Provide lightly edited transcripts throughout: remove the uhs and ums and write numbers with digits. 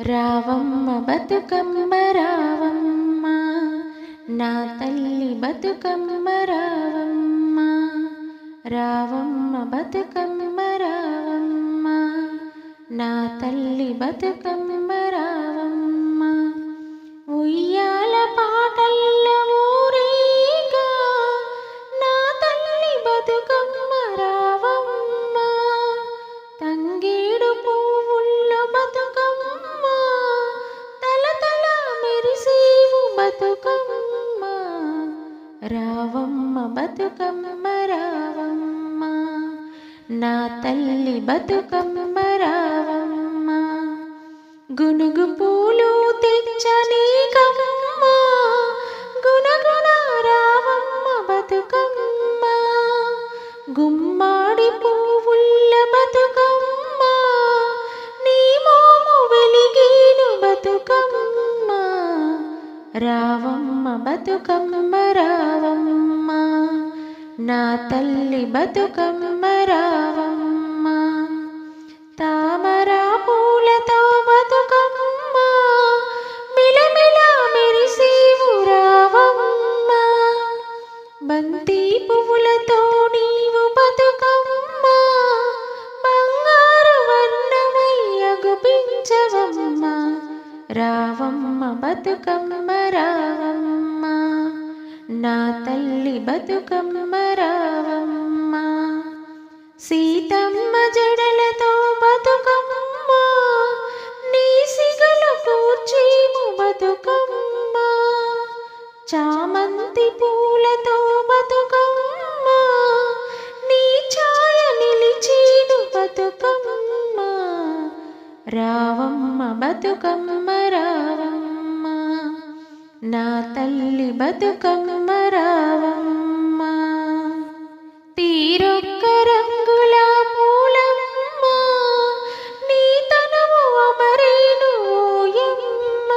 రావమ్మ బతుకమ్మ రావమ్మ, నా తల్లి బతుకమ్మ రావమ్మ. రావమ్మ బతుకమ్మ రావమ్మ, నా తల్లి బతుకమ్మ రావమ్మ. ఉయ్యాల పాటల్ల ఊరేగా నా తల్లి బతుకమ్మ రావమ్మ. తంగేడు పువ్వుల్లో బతుకమ్మ, తలతల మెరిసేవు బతుకమ్మ. రావమ్మ బతుకమ్మ రావమ్మ, నా తల్లి బతుకమ్మ రావమ్మ. గునుగు పూలు తెచ్చనీకమ్మ, గుణగుణ రావమ్మ బతుకమ్మ. గుమ్మాడి పువ్వుల్ల బతుకమ్మ, నీ మోము వెలిగేను బతుకమ్మ. రావమ్మ బతుకమ్మ రావమ్మ, నా తల్లి బతుకమ్మ రావమ్మ. తామర పూలతో బతుకమ్మ, మిలమిల మెరిసేవు రావమ్మ. బంతి పువ్వులతో నీవు బతుకమ్మ, బంగారు వర్ణమై అగుపించవమ్మ. రావమ్మ బతుకమ్మ రావమ్మ, నా తల్లి బతుకమ్మ రావమ్మ. సీతమ్మ జడలతో బతుకమ్మ, నీ సిగలు కూర్చేము బతుకమ్మ. చామంతి పూలతో బతుకమ్మ, నీ ఛాయ నిలిచేను బతుకమ్మ. రావమ్మ బతుకమ్మ రావమ్మ, నా తల్లి బతుకమ్మ రావమ్మ. తీరొక్క రంగుల పూలమ్మ, నీ తనము అమరేను ఓయమ్మ.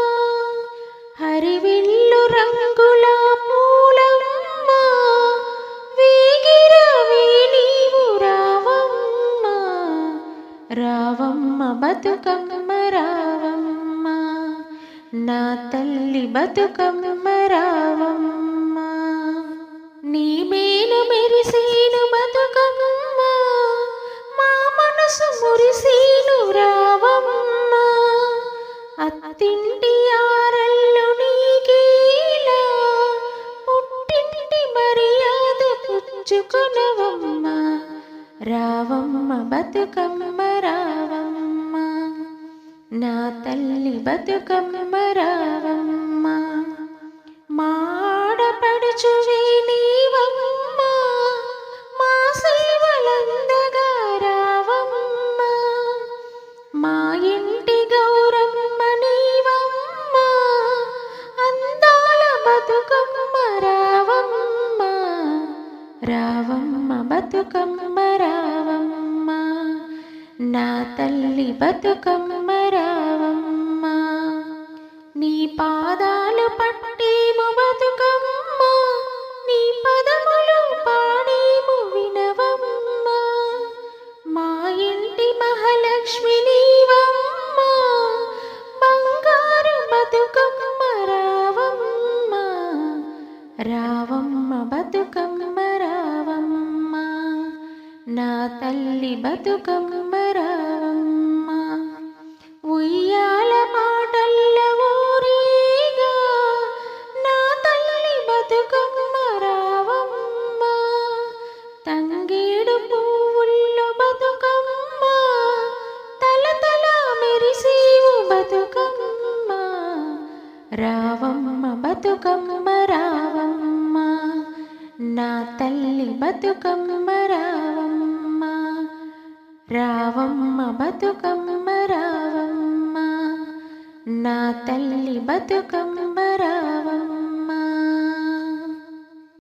హరివిల్లు రంగుల పూలమ్మ, వేగిరవే నీవు రావమ్మ. రావమ్మ బతుకమ్మ రావమ్మ, నా తల్లి బతుకమ్మ రావమ్మ. నీ మేలు మెరిసేను బతుకమ్మ, మా మనసు మురిసేను రావమ్మ. అత్తింటి ఆరల్లు నీకేలా, పుట్టింటి మర్యాద పుచ్చుకొనవమ్మ. రావమ్మ బతుకమ్మ రావమ్మ, నా తల్లి బతుకమ్మ రావమ్మ. మా ఆడపడుచువే నీవమ్మ, మా సేవలందగా రావమ్మ. మా ఇంటి గౌరమ్మ నీవమ్మ, అందాల బతుకమ్మ రావమ్మ. రావమ్మ బతుకమ్మ రావమ్మ, నా తల్లి బతుకమ్మ రావమ్మ. నీ పాదాలు పట్టేము బతుకమ్మ, నీ పదములు పాడేము వినవమ్మ. మా ఇంటి మహాలక్ష్మి నీవమ్మ, బంగారు బతుకమ్మ రావమ్మ. రావమ్మ బతుకమ్మ రావమ్మ, నా తల్లి బతుకమ్మ రావమ్మ. ఉయ్యాల పాటల్ల ఊరేగా నా తల్లి బతుకమ్మ రావమ్మ. తంగేడు పువ్వుల్లో బతుకమ్మ, తలతల మెరిసేవు బతుకమ్మ. రావమ్మ బతుకమ్మ రావమ్మ, నా తల్లి బతుకమ్మ రావమ్మ. రావమ్మ బతుకమ్మ రావమ్మ, నా తల్లి బతుకమ్మ